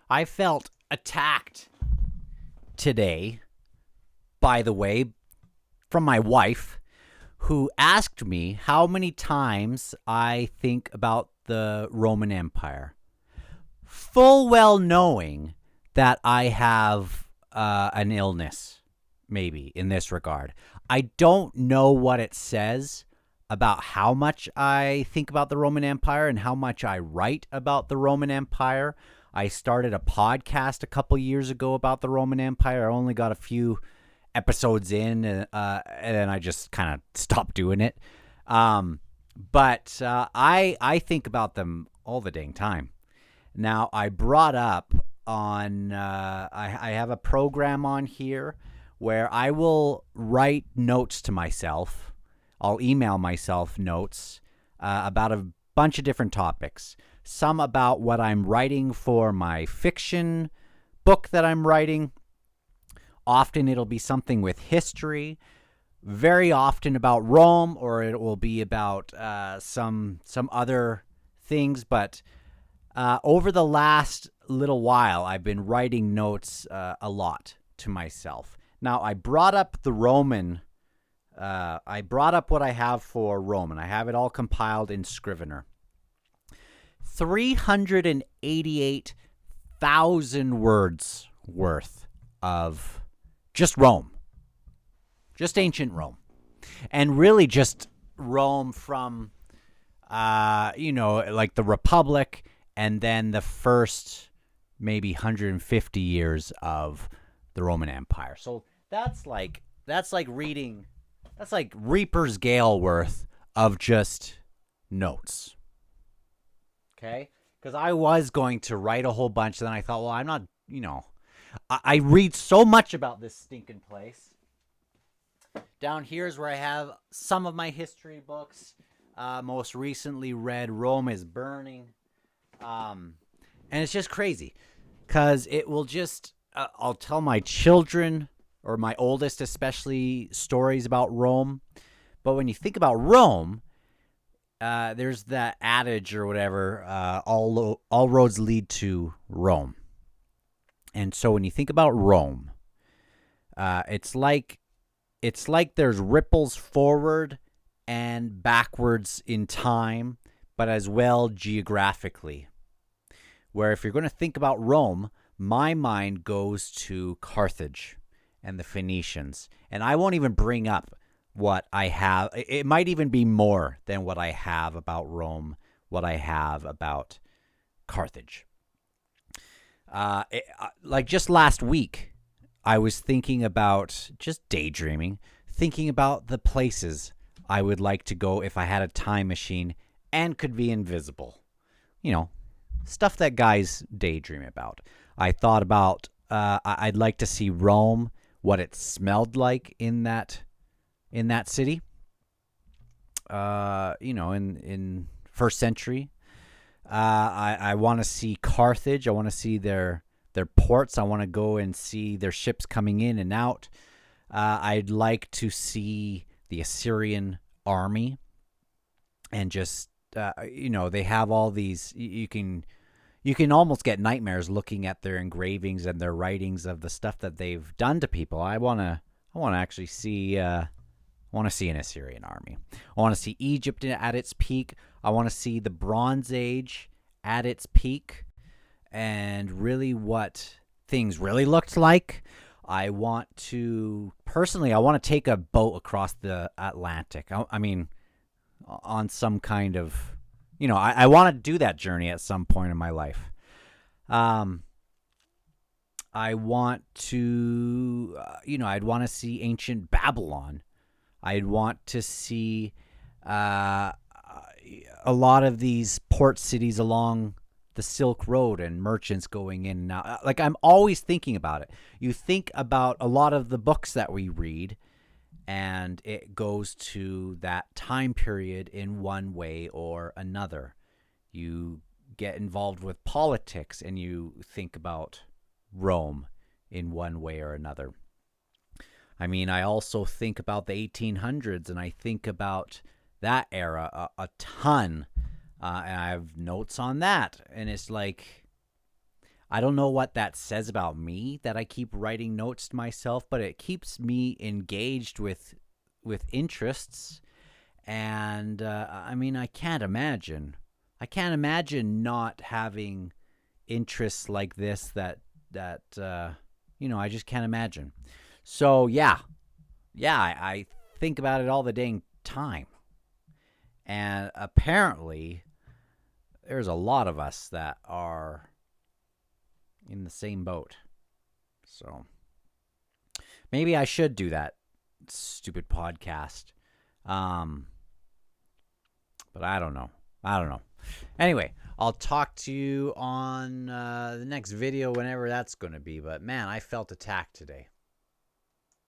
I felt attacked today, by the way, from my wife, who asked me how many times I think about the Roman Empire, full well knowing that I have an illness, maybe, in this regard. I don't know what it says about how much I think about the Roman Empire and how much I write about the Roman Empire. I started a podcast a couple years ago about the Roman Empire. I only got a few episodes in, and then I just kind of stopped doing it. But I think about them all the dang time. Now, I brought up on I have a program on here where I will write notes to myself. I'll email myself notes about a bunch of different topics. Some about what I'm writing for my fiction book that I'm writing. Often it'll be something with history. Very often about Rome, or it will be about some other things. But over the last little while, I've been writing notes a lot to myself. Now, I brought up the Roman. I brought up what I have for Rome, and I have it all compiled in Scrivener. 388,000 words worth of just Rome. Just ancient Rome. And really just Rome from, like the Republic, and then the first maybe 150 years of the Roman Empire. So that's like reading, that's like Reaper's Gale worth of just notes. Okay? Because I was going to write a whole bunch, and then I thought, well, I'm not, I read so much about this stinking place. Down here is where I have some of my history books. Most recently read Rome is Burning. And it's just crazy because it will just, I'll tell my children, or my oldest especially, stories about Rome. But when you think about Rome, there's that adage or whatever, all roads lead to Rome. And so when you think about Rome, it's like there's ripples forward and backwards in time, but as well geographically. Where if you're going to think about Rome, my mind goes to Carthage and the Phoenicians. And I won't even bring up what I have. It might even be more than what I have about Rome, what I have about Carthage. Like just last week, I was thinking about, just daydreaming, thinking about the places I would like to go if I had a time machine and could be invisible. Stuff that guys daydream about. I thought about, I'd like to see Rome, what it smelled like in that city. In first century. I want to see Carthage. I want to see their ports. I want to go and see their ships coming in and out. I'd like to see the Assyrian army, and just they have all these. You can almost get nightmares looking at their engravings and their writings of the stuff that they've done to people. I want to actually see. I want to see an Assyrian army. I want to see Egypt at its peak. I want to see the Bronze Age at its peak, and really what things really looked like. I want to take a boat across the Atlantic. I mean, on some kind of, I want to do that journey at some point in my life. I want to, I'd want to see ancient Babylon. I'd want to see a lot of these port cities along the Silk Road and merchants going in and out. Like, I'm always thinking about it. You think about a lot of the books that we read, and it goes to that time period in one way or another. You get involved with politics, and you think about Rome in one way or another. I mean, I also think about the 1800s, and I think about that era a ton, and I have notes on that. And it's like, I don't know what that says about me that I keep writing notes to myself, but it keeps me engaged with interests. And I mean, I can't imagine. I can't imagine not having interests like this that I just can't imagine. So I think about it all the dang time. And apparently there's a lot of us that are in the same boat. So maybe I should do that stupid podcast. But I don't know. Anyway, I'll talk to you on the next video, whenever that's going to be. But man, I felt attacked today.